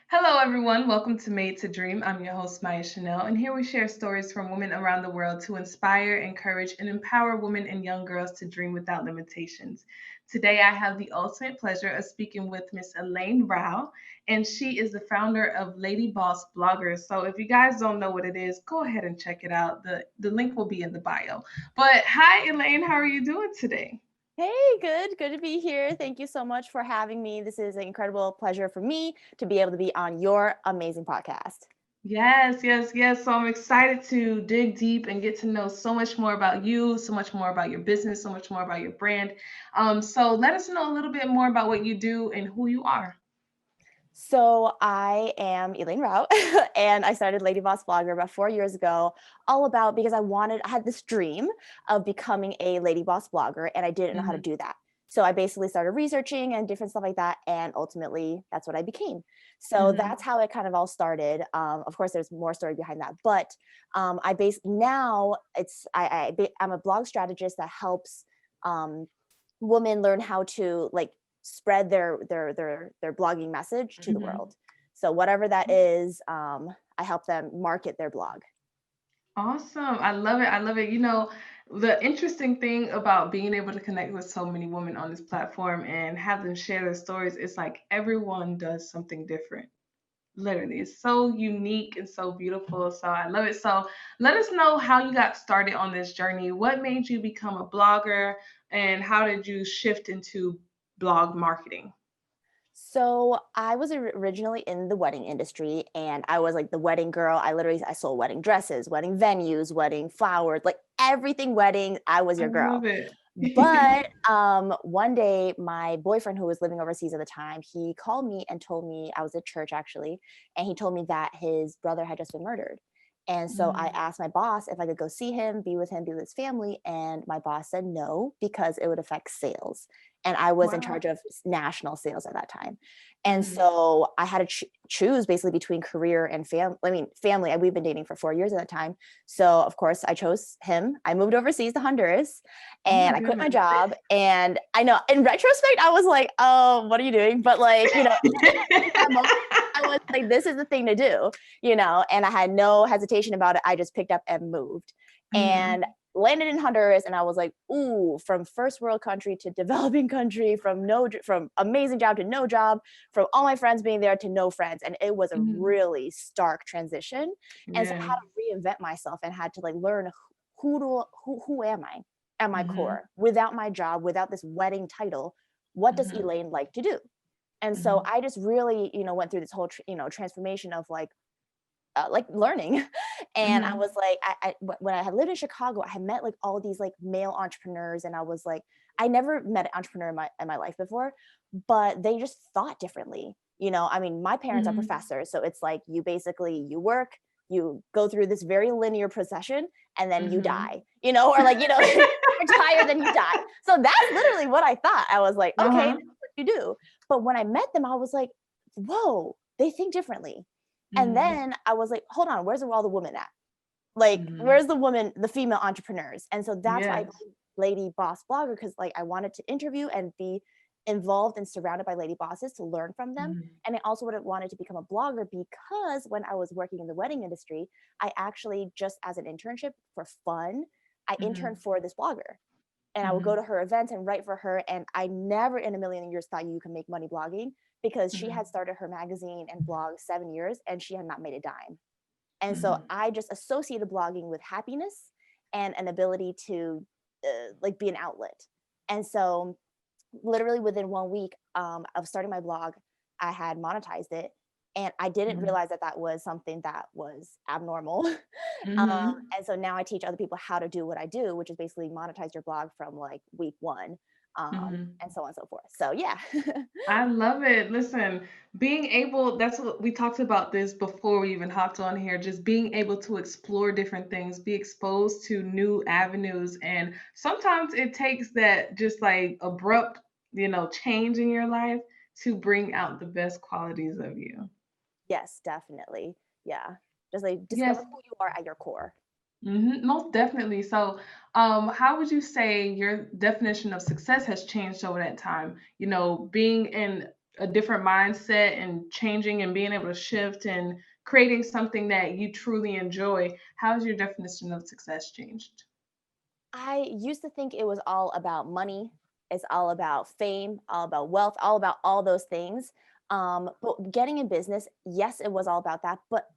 Hello, everyone. Welcome to Made to Dream. I'm your host, Maya Chanel, and here we share stories from women around the world to inspire, encourage, and empower women and young girls to dream without limitations. Today, I have the ultimate pleasure of speaking with Miss Elaine Rau, and she is the founder of Lady Boss Blogger. So, if you guys don't know what it is, go ahead and check it out. The link will be in the bio. But hi, Elaine. How are you doing today? Hey, good. Good to be here. Thank you so much for having me. This is an incredible pleasure for me to be able to be on your amazing podcast. Yes, yes, yes. So I'm excited to dig deep and get to know so much more about you, so much more about your business, so much more about your brand. So let us know a little bit more about what you do and who you are. So I am Elaine Rau, and I started Lady Boss Blogger about 4 years ago, all about because I had this dream of becoming a Lady Boss blogger, and I didn't know how to Hmm. do that. So I basically started researching and different stuff like that, and ultimately that's what I became. So Hmm. that's how it kind of all started. Of course, there's more story behind that, but I base now I'm a blog strategist that helps um, women learn how to like spread their blogging message to the Hmm. world. So whatever that is, I help them market their blog. Awesome. I love it. I love it. The interesting thing about being able to connect with so many women on this platform and have them share their stories is like everyone does something different. Literally, it's so unique and so beautiful. So I love it. So let us know how you got started on this journey. What made you become a blogger, and how did you shift into blog marketing? So I was originally in the wedding industry, and I was like the wedding girl. I sold wedding dresses, wedding venues, wedding flowers, like everything wedding. I was I your girl. love it. But one day, my boyfriend, who was living overseas at the time, he called me and told me, I was at church actually, and he told me that his brother had just been murdered. And so I Mhm. asked my boss if I could go see him, be with him, be with his family. And my boss said no, because it would affect sales. And I was in Wow. charge of national sales at that time. And Mhm. so I had to choose basically between career and family. I mean, family. We've been dating for 4 years at that time. So, of course, I chose him. I moved overseas to Honduras, Oh my and I quit my goodness. job. And I know in retrospect, I was like, oh, what are you doing? But like, that moment, I was like, this is the thing to do, and I had no hesitation about it. I just picked up and moved and Mhm. landed in Honduras. And I was like, ooh, from first world country to developing country, from amazing job to no job, from all my friends being there to no friends. And it was a Mhm. really stark transition. And so I Yeah. had to reinvent myself and had to like learn who am I at my Mhm. core, without my job, without this wedding title. What does Mhm. Elaine like to do? And so Mhm. I just really, went through this whole, transformation of like learning. And I Mhm. was like, when I had lived in Chicago, I had met like all these like male entrepreneurs, and I was like, I never met an entrepreneur in my life before, but they just thought differently. I mean, my parents are Mhm. professors, so it's like you work, you go through this very linear procession, and then you Mhm. die, or like, you retire, then you die. So that's literally what I thought. I was like, okay, Uh-huh. that's what you do. But when I met them, I was like, whoa, they think differently. And Mhm. then I was like, hold on, where's all the women at? Like, Mhm. where's the woman, the female entrepreneurs? And so that's why I Yes. made Lady Boss Blogger, because like I wanted to interview and be involved and surrounded by lady bosses to learn from them. Mhm. And I also would have wanted to become a blogger, because when I was working in the wedding industry, I actually, just as an internship for fun, I interned Mhm. for this blogger. And I would go Mhm. to her events and write for her. And I never in a million years thought you can make money blogging, because she had Mhm. started her magazine and blog 7 years and she had not made a dime. And so Mhm. I just associated blogging with happiness and an ability to like be an outlet. And so literally within 1 week of starting my blog, I had monetized it. And I didn't Mhm. realize that that was something that was abnormal. Mhm. And so now I teach other people how to do what I do, which is basically monetize your blog from like week one, Mhm. and so on and so forth. So yeah. I love it. Listen, being able, that's what we talked about this before we even hopped on here, just being able to explore different things, be exposed to new avenues. And sometimes it takes that just like abrupt, change in your life to bring out the best qualities of you. Yes, definitely. Yeah. Just like Yes. discover who you are at your core. Most definitely. So, how would you say your definition of success has changed over that time? Being in a different mindset and changing and being able to shift and creating something that you truly enjoy, how has your definition of success changed? I used to think it was all about money, it's all about fame, all about wealth, all about all those things. But getting in business, yes, it was all about that. But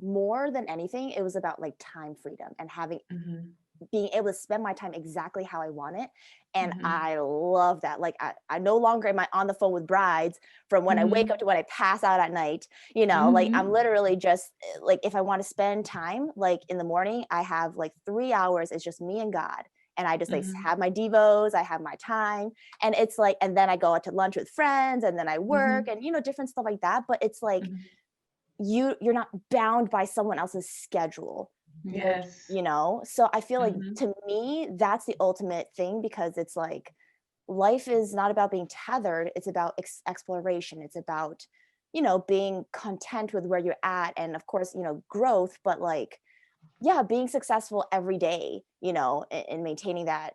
more than anything, it was about like time freedom and having Hmm. being able to spend my time exactly how I want it. And Hmm. I love that. Like I no longer am I on the phone with brides from when I wake up Hmm. to when I pass out at night. Like I'm Hmm. literally just like if I want to spend time, like in the morning, I have like 3 hours. It's just me and God. And I just like Hmm. have my devos, I have my time. And it's like, and then I go out to lunch with friends and then I work Hmm. and different stuff like that. But it's like Hmm. you're not bound by someone else's schedule. You're Yes. so I feel like Hmm. to me that's the ultimate thing because it's like life is not about being tethered, it's about exploration, it's about being content with where you're at, and of course growth, but like yeah, being successful every day, and maintaining that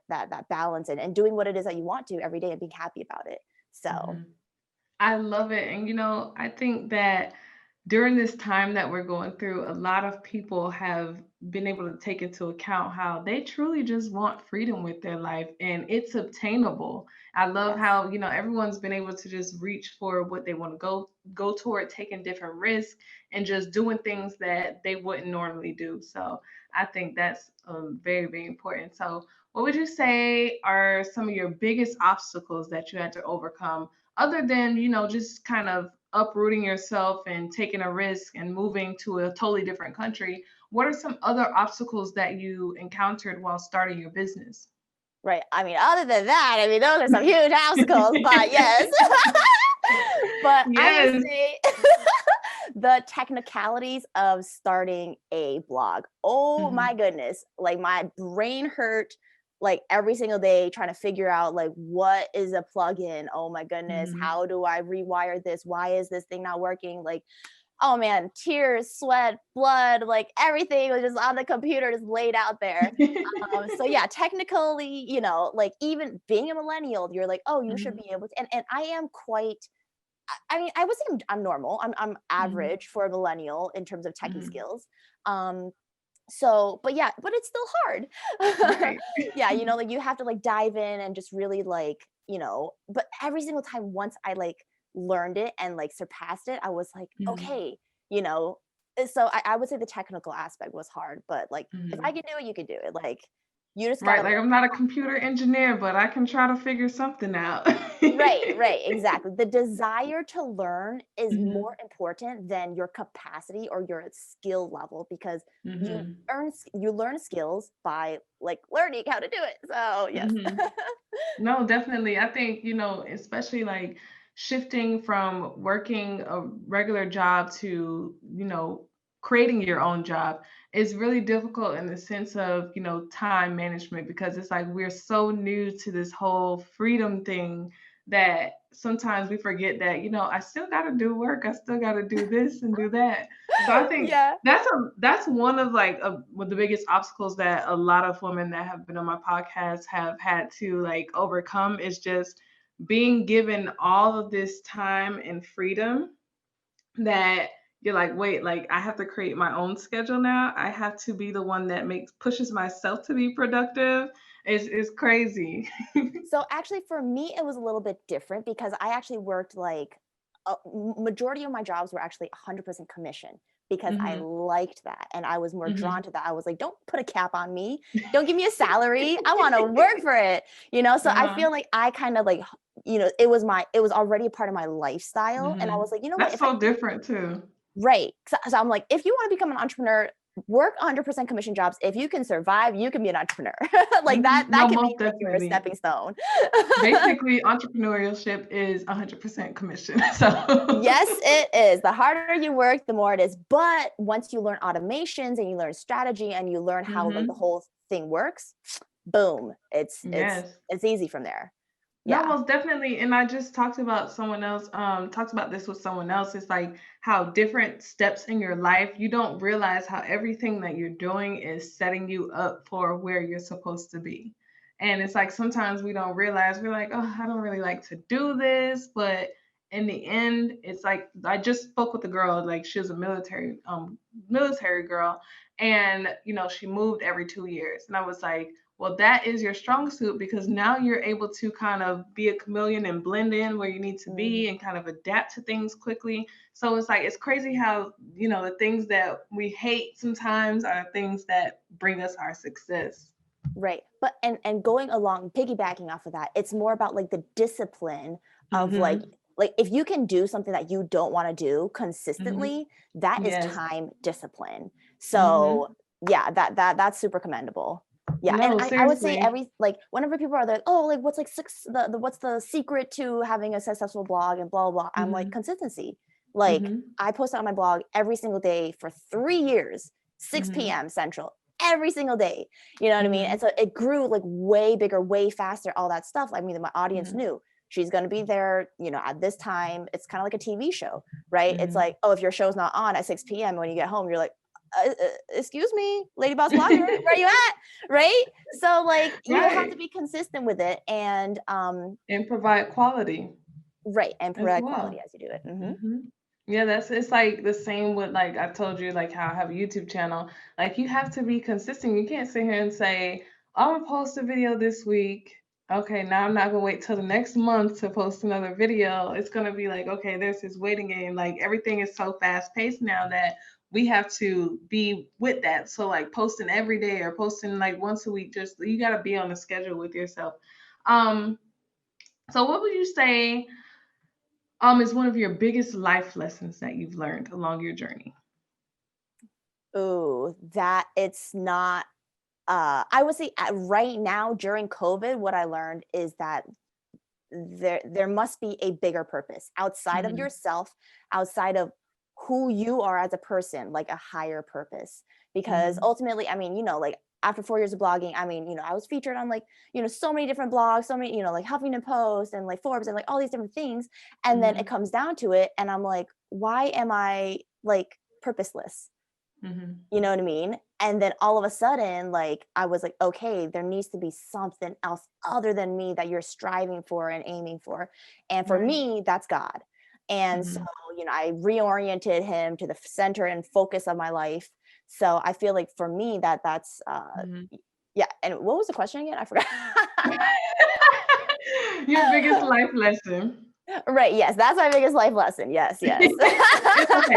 balance, and doing what it is that you want to every day and being happy about it. So Hmm. I love it. And, I think that during this time that we're going through, a lot of people have been able to take into account how they truly just want freedom with their life and it's obtainable. I love yes. how, everyone's been able to just reach for what they want to go toward, taking different risks and just doing things that they wouldn't normally do. So I think that's very, very important. So what would you say are some of your biggest obstacles that you had to overcome other than just kind of uprooting yourself and taking a risk and moving to a totally different country? What are some other obstacles that you encountered while starting your business? Right. I mean, other than that, I mean, those are some huge obstacles, but yes. But I would Yes. say the technicalities of starting a blog. Oh my Mhm. goodness. Like my brain hurt like every single day trying to figure out like what is a plugin? Oh my goodness. Mhm. How do I rewire this? Why is this thing not working? Like, oh man, tears, sweat, blood, like everything was just on the computer, just laid out there. So yeah, technically, like even being a millennial, you're like, oh, you should Mhm. be able to. And I am quite. I mean, I would say I'm normal. I'm Mhm. average for a millennial in terms of techie Mhm. skills. Um, so, but yeah, but it's still hard. Right. Yeah, like you have to like dive in and just really like, but every single time once I like learned it and like surpassed it, I was like, Mhm. okay, you know. So I would say the technical aspect was hard, but like if I Mhm. can do it, you can do it. Like you just Right, gotta like learn. I'm not a computer engineer, but I can try to figure something out. Right, right, exactly. The desire to learn is more Mhm. important than your capacity or your skill level because Mhm. you learn skills by like learning how to do it. So, yes. Mhm. No, definitely. I think, especially like shifting from working a regular job to, creating your own job is really difficult in the sense of, time management because it's like we're so new to this whole freedom thing that sometimes we forget that, I still got to do work. I still got to do this and do that. So I think Yeah. that's one of like one of the biggest obstacles that a lot of women that have been on my podcast have had to like overcome is just being given all of this time and freedom that you're like, wait, like I have to create my own schedule now. I have to be the one that makes pushes myself to be productive. It's crazy. So actually for me it was a little bit different because I actually worked like a majority of my jobs were actually 100% commission because I Hmm. liked that and I was more drawn Hmm. to that. I was like, don't put a cap on me. Don't give me a salary. I want to work for it. So I Uh-huh. feel like I kind of like it was already a part of my lifestyle and I Hmm. was like, you know what, That's if I so different too. right. So I'm like, if you want to become an entrepreneur, work 100% commission jobs. If you can survive, you can be an entrepreneur. Like Hmm. that No, can be most like your definitely. stepping stone. Basically, entrepreneurship is 100% commission. So, Yes, it is. The harder you work, the more it is. But once you learn automations and you learn strategy and you learn how like the hmm, whole thing works, boom, yes. it's easy from there. No, Yeah. most definitely. And I just talked about this with someone else. It's like how different steps in your life, you don't realize how everything that you're doing is setting you up for where you're supposed to be. And it's like sometimes we don't realize we're like, oh, I don't really like to do this, but in the end, it's like I just spoke with a girl, like she was a military girl, and she moved every 2 years, and I was like, well, that is your strong suit because now you're able to kind of be a chameleon and blend in where you need to Mhm. be and kind of adapt to things quickly. So it's like it's crazy how the things that we hate sometimes are things that bring us our success. Right. But and going along, piggybacking off of that, it's more about like the discipline of Mm-hmm. like if you can do something that you don't want to do Mm-hmm. consistently, that is Yes. time discipline. So Mm-hmm. yeah, that's super commendable. Yeah. And No, I would say seriously. like whenever people are like, oh, like what's like the what's the secret to having a successful blog and blah blah blah. I'm like Mm-hmm. consistency. Like Mm-hmm. I post on my blog every single day for 3 years, 6 Mm-hmm. p.m. Central, every single day. You know what I mean? Mm-hmm. And so it grew like way bigger, way faster, all that stuff. I mean, my audience Mm-hmm. knew she's going to be there, at this time. It's kind of like a TV show, right? It's Mm-hmm. like, oh, if your show's not on at 6 p.m. when you get home, you're like, excuse me, Lady Boss Blogger, where are you at? Right? So like you have to Right. be consistent with it and And provide quality right and as provide quality well. as you do it. Hmm. Yeah, it's like the same with like I told you like how I have a YouTube channel. Like you have to be consistent. You can't sit here and say, I'm gonna post a video this week. Okay, now I'm not gonna wait till the next month to post another video. It's gonna be like, okay, there's this waiting game. Like everything is so fast paced now that we have to be with that. So like posting every day or posting like once a week, just you gotta be on a schedule with yourself. Um, so what would you say is one of your biggest life lessons that you've learned along your journey? Ooh, that it's not I would say right now during COVID, what I learned is that there must be a bigger purpose outside of Mhm, yourself, outside of who you are as a person, like a higher purpose. Because mhm, ultimately, I mean, like after 4 years of blogging, I mean, I was featured on like, so many different blogs, so many, like Huffington Post and like Forbes and like all these different things. And then it mhm, comes down to it, and I'm like, why am I like purposeless? mhm, You know what I mean? And then all of a sudden, like, I was like, okay, there needs to be something else other than me that you're striving for and aiming for. And for right, me, that's God. And so, mhm, I reoriented him to the center and focus of my life. So I feel like for me, that's, mhm. yeah. And what was the question again? I forgot. Your biggest life lesson. Right. Yes. That's my biggest life lesson. Yes. Yes. It's okay.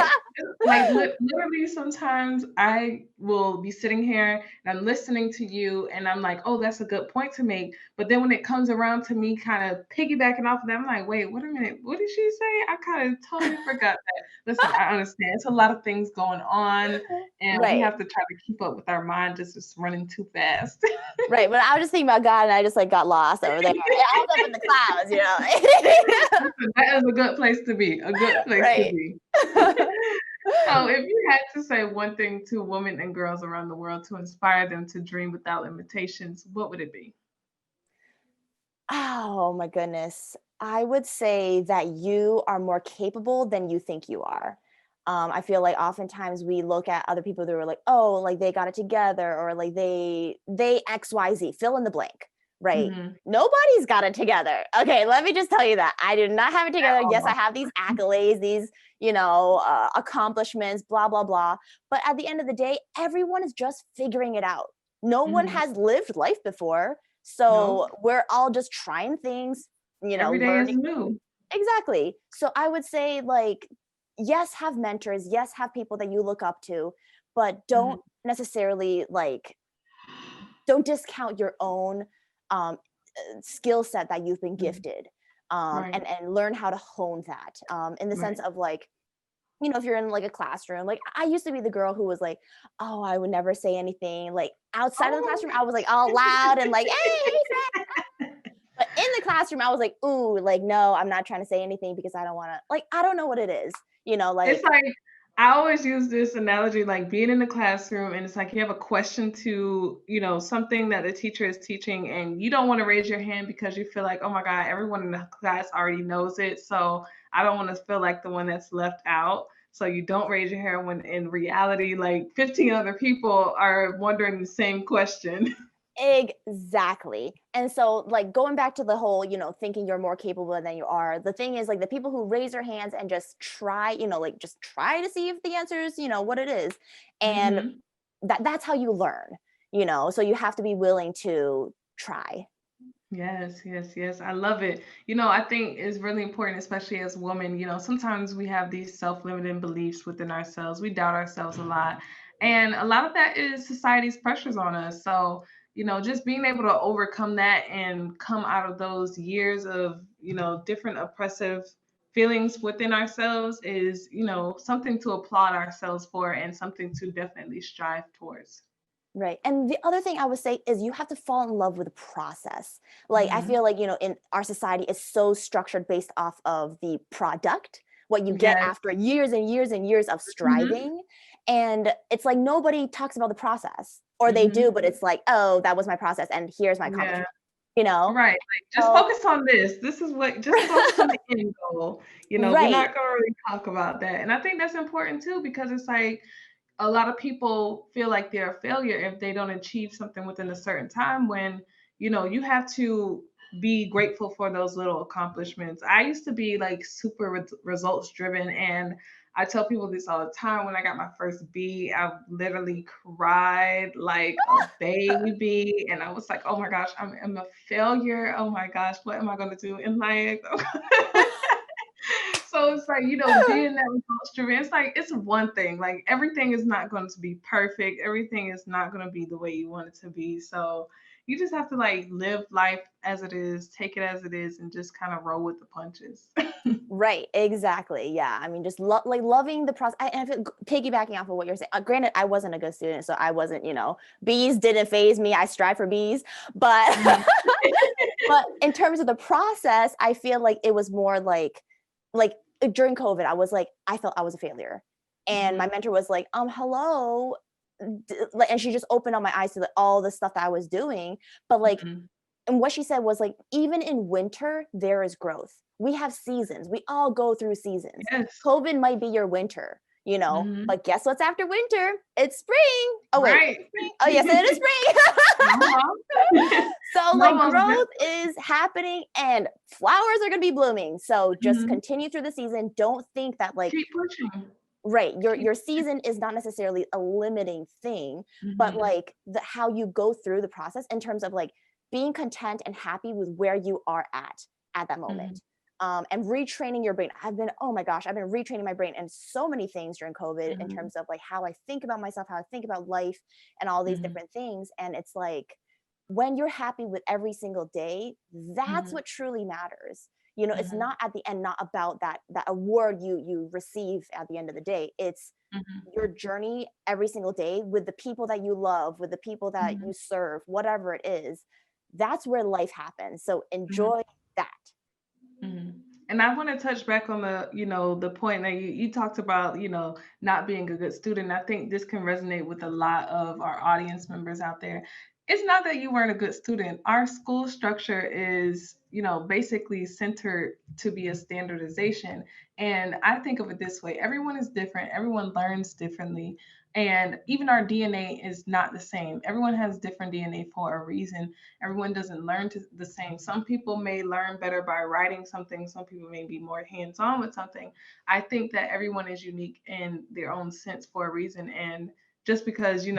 Like literally, sometimes I will be sitting here and I'm listening to you, and I'm like, "Oh, that's a good point to make." But then when it comes around to me, kind of piggybacking off of that, I'm like, "Wait, wait a minute, what did she say?" I kind of totally forgot that. Listen, I understand it's a lot of things going on, and we Right. have to try to keep up with our mind just running too fast. Right, but I was just thinking about God, and I just, like, got lost over there. I was up in the clouds, you know? Listen, that is a good place to be. A good place to Right. be. So, if you had to say one thing to women and girls around the world to inspire them to dream without limitations, what would it be? Oh my goodness. I would say that you are more capable than you think you are. I feel like oftentimes we look at other people that are like, oh, like they got it together, or like they XYZ, fill in the blank, right? Mhm. Nobody's got it together. Okay, let me just tell you that. I do not have it At together. Yes, I all. have these accolades, these, accomplishments, blah, blah, blah. But at the end of the day, everyone is just figuring it out. No one Mhm. has lived life before, No, so we're all just trying things, every day is learning. new. Exactly. So I would say, like, yes, have mentors, yes, have people that you look up to, but Mhm. don't necessarily like don't discount your own um skill set that you've been Mhm. gifted. Right, And learn how to hone that. In the sense right. of like, if you're in like a classroom, like I used to be the girl who was like, oh, I would never say anything. Like outside of the Oh. classroom, I was like all loud and like, hey, but in the classroom, I was like, "Ooh, like, no, I'm not trying to say anything because I don't wanna," like, I don't know what it is, It's like like I always use this analogy like being in the classroom and it's like you have a question to, something that the teacher is teaching and you don't want to raise your hand because you feel like, oh my God, everyone in the class already knows it. So I don't want to feel like the one that's left out. So you don't raise your hand when in reality, like 15 other people are wondering the same question. Exactly. And so like going back to the whole, thinking you're more capable than you are, the thing is like the people who raise their hands and just try, like just try to see if the answer is, what it is. And Hmm. that's how you learn, so you have to be willing to try. Yes, yes, yes. I love it. I think it's really important, especially as women. Sometimes we have these self-limiting beliefs within ourselves. We doubt ourselves a lot. And a lot of that is society's pressures on us. So, just being able to overcome that and come out of those years of, different oppressive feelings within ourselves is, something to applaud ourselves for and something to definitely strive towards. Right. And the other thing I would say is you have to fall in love with the process. Like, I Hmm. feel like, in our society, it's so structured based off of the product, what you get Yes. after years and years and years of Hmm. striving. And it's like nobody talks about the process, or they do, Hmm. but it's like, oh, that was my process and here's my Yeah. accomplishment, you know? Right, like, just So, focus on this. This is what just focus on the end goal. We're right. not gonna really talk about that. And I think that's important too because it's like a lot of people feel like they're a failure if they don't achieve something within a certain time when, you have to be grateful for those little accomplishments. I used to be like super results driven and I tell people this all the time. When I got my first B, I literally cried like a baby. And I was like, oh my gosh, I'm a failure. Oh my gosh, what am I going to do in life? So it's like, being that results driven, it's like, it's one thing. Like, everything is not going to be perfect. Everything is not going to be the way you want it to be. So you just have to like live life as it is, take it as it is, and just kind of roll with the punches. Right, exactly. Yeah, I mean, just like loving the process. And I feel piggybacking off of what you're saying. Granted, I wasn't a good student, so I wasn't. B's didn't phase me. I strive for B's, but Mhm. but in terms of the process, I feel like it was more like during COVID, I was like, I felt I was a failure, and my Mhm. mentor was like, hello, and she just opened up my eyes to all the stuff that I was doing, but like Mhm. and what she said was like, even in winter, there is growth. We have seasons. We all go through seasons. Yes. COVID might be your winter, Mhm. but guess what's after winter? It's spring. Oh, wait. Right. Spring? Oh, yes, it is spring. Uh-huh. So, No, like, most growth definitely. is happening and flowers are going to be blooming. So, just Mhm. continue through the season. Don't think that, like, Keep pushing. right, Keep your season is not necessarily a limiting thing, but Mhm. like how you go through the process in terms of like being content and happy with where you are at that Mhm. moment. And retraining your brain. Oh my gosh, I've been retraining my brain and so many things during COVID in Mhm. terms of like how I think about myself, how I think about life, and all these Mhm. different things. And it's like when you're happy with every single day, that's Mhm. what truly matters. It's Mhm. not at the end, not about that award you receive at the end of the day. It's Mhm. your journey every single day with the people that you love, with the people that Mhm. you serve, whatever it is. That's where life happens. So Mhm. enjoy that. Mhm. And I want to touch back on the point that you talked about, not being a good student. I think this can resonate with a lot of our audience members out there. It's not that you weren't a good student. Our school structure is, basically centered to be a standardization. And I think of it this way: everyone is different, everyone learns differently. And even our DNA is not the same. Everyone has different DNA for a reason. Everyone doesn't learn the same. Some people may learn better by writing something, some people may be more hands on with something. I think that everyone is unique in their own sense for a reason. And just because you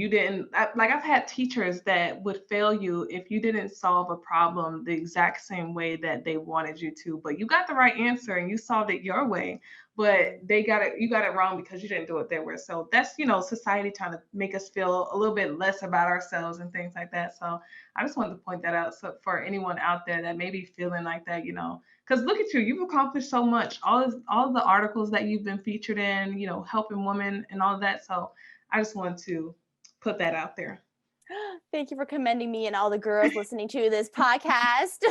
didn't like, I've had teachers that would fail you if you didn't solve a problem the exact same way that they wanted you to, but you got the right answer and you solved it your way, but Mhm. you got it wrong because you didn't do it their way. So that's, society trying to make us feel a little bit less about ourselves and things like that. So I just wanted to point that out, so for anyone out there that may be feeling like that, because look at you, you've accomplished so much. All of the articles that you've been featured in, helping women and all of that. So I just wanted to put that out there. Thank you for commending me and all the girls listening to this podcast.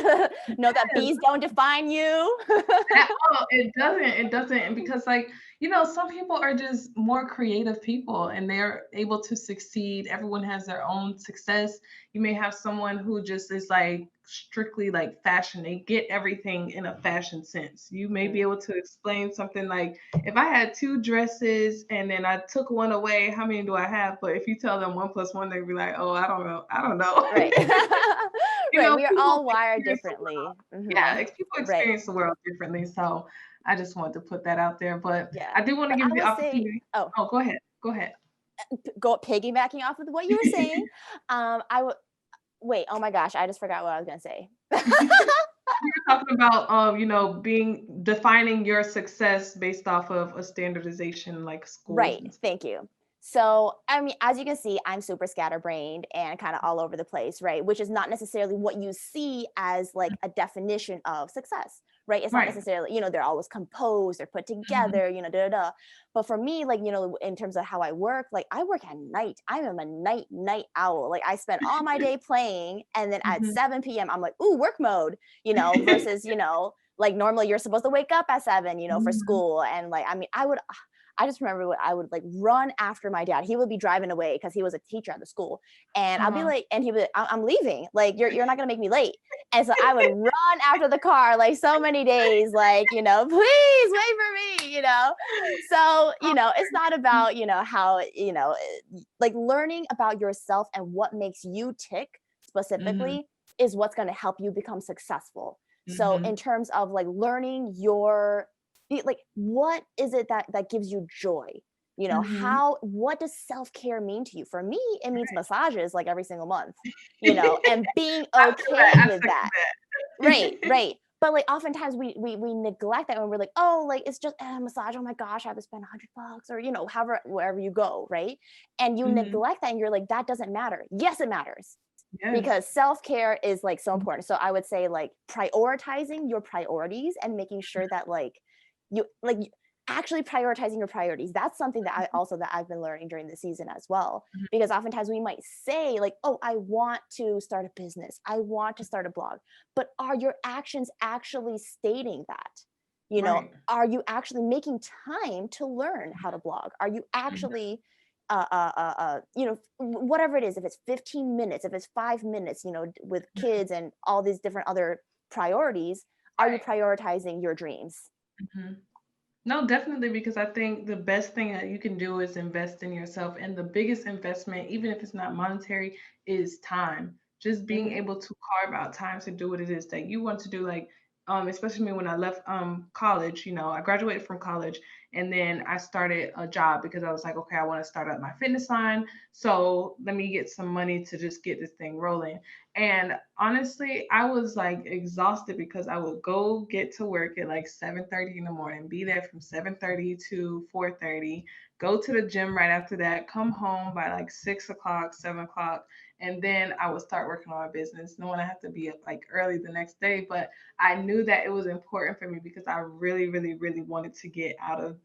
Know that bees don't define you. At all. It doesn't. It doesn't. And because, like, some people are just more creative people and they're able to succeed. Everyone has their own success. You may have someone who just is like strictly like fashion. They get everything in a fashion sense. You may be Mm. able to explain something like, if I had two dresses and then I took one away, how many do I have? But if you tell them one plus one, they'd be like, oh, I don't know. I don't know. Right. You Right. know, We are people all wired experience the world. differently. Yeah, Hmm. people Right. experience the world differently. So I just wanted to put that out there. But Yeah. I do want to But give I you the will say, opportunity. oh, Oh, go ahead. Go ahead. go piggybacking off of what you were saying. I would wait. Oh my gosh, I just forgot what I was gonna say. We were talking about, being defining your success based off of a standardization like schools Right. and stuff. Thank you. So, I mean, as you can see, I'm super scatterbrained and kind of all over the place, right? Which is not necessarily what you see as like a definition of success, right? It's not Right. necessarily, they're always composed, they're put Mhm. together, da da da. But for me, like, in terms of how I work, like I work at night. I am a night owl. Like I spend all my day playing, and then at Mhm. 7 p.m., I'm like, ooh, work mode, versus, like normally you're supposed to wake up at 7, for Mhm. school. And like, I mean, I just remember what I would like run after my dad. He would be driving away because he was a teacher at the school. And I'll be Uh-huh. like, and he would, I'm leaving. Like, you're not gonna make me late. And so I would run after the car like so many days, like, please wait for me, So, it's not about, how, like learning about yourself and what makes you tick Mhm. specifically is what's going to help you become successful. So in Mhm. terms of like learning like what is it that gives you joy, Mhm. how what does self-care mean to you? For me, it means massages like every single month, and being I feel that. okay I with second that. Right, that. right. But like oftentimes we neglect that when we're like, oh, like it's just a massage, oh my gosh, I have to spend $100, or however, wherever you go, right? And you Mhm. neglect that, and you're like, that doesn't matter. Yes, it matters, because Yes. self-care is like so important. So I would say like prioritizing your priorities and making sure that like actually prioritizing your priorities. That's something that I've been learning during the season as well, Mhm. because oftentimes we might say like, oh, I want to start a business, I want to start a blog, but are your actions actually stating that? Right. Are you actually making time to learn how to blog? Are you Mhm. actually whatever it is, if it's 15 minutes, if it's 5 minutes, with kids and all these different other priorities, are you Right. prioritizing your dreams? Mhm. No, definitely, because I think the best thing that you can do is invest in yourself. And the biggest investment, even if it's not monetary, is time. Just being Hmm. able to carve out time to do what it is that you want to do. Like, especially me when I left college, I graduated from college and then I started a job because I was like, okay, I want to start up my fitness line. So let me get some money to just get this thing rolling. And honestly, I was like exhausted because I would go get to work at like 7:30 in the morning, be there from 7:30 to 4:30, go to the gym right after that, come home by like 6 o'clock, 7 o'clock, and then I would start working on my business, knowing I have to be up like early the next day. But I knew that it was important for me because I really, really, really wanted to get out of,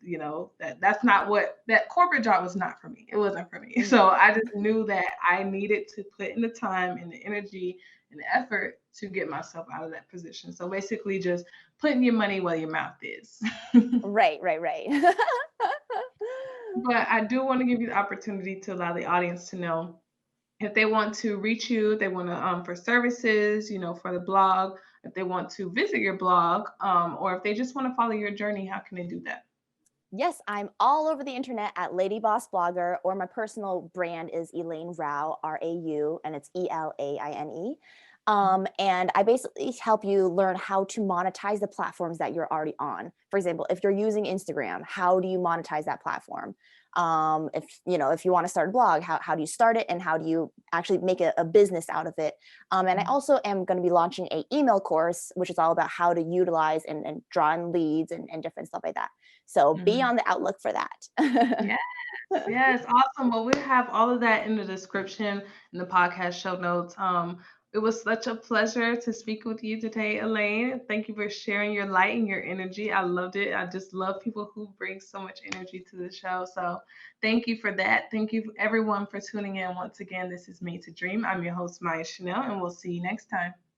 that's not what that corporate job was not for me. It wasn't for me. Hmm. So I just knew that I needed to put in the time and the energy and the effort to get myself out of that position. So basically just putting your money where your mouth is. Right, right, right. But I do want to give you the opportunity to allow the audience to know if they want to reach you, if they want to for services, for the blog, if they want to visit your blog, or if they just want to follow your journey, how can they do that? Yes, I'm all over the internet at LadyBossBlogger, or my personal brand is Elaine Rau, Rau, and it's Elaine. And I basically help you learn how to monetize the platforms that you're already on. For example, if you're using Instagram, how do you monetize that platform? If you want to start a blog, how do you start it, and how do you actually make a business out of it? And I Mhm. also am going to be launching a email course, which is all about how to utilize and draw in leads and different stuff like that. So be Mhm. on the outlook for that. Yes, yes, awesome. Well, we have all of that in the description in the podcast show notes. It was such a pleasure to speak with you today, Elaine. Thank you for sharing your light and your energy. I loved it. I just love people who bring so much energy to the show. So thank you for that. Thank you everyone for tuning in once again. This is Made to Dream. I'm your host, Maya Chanel, and we'll see you next time.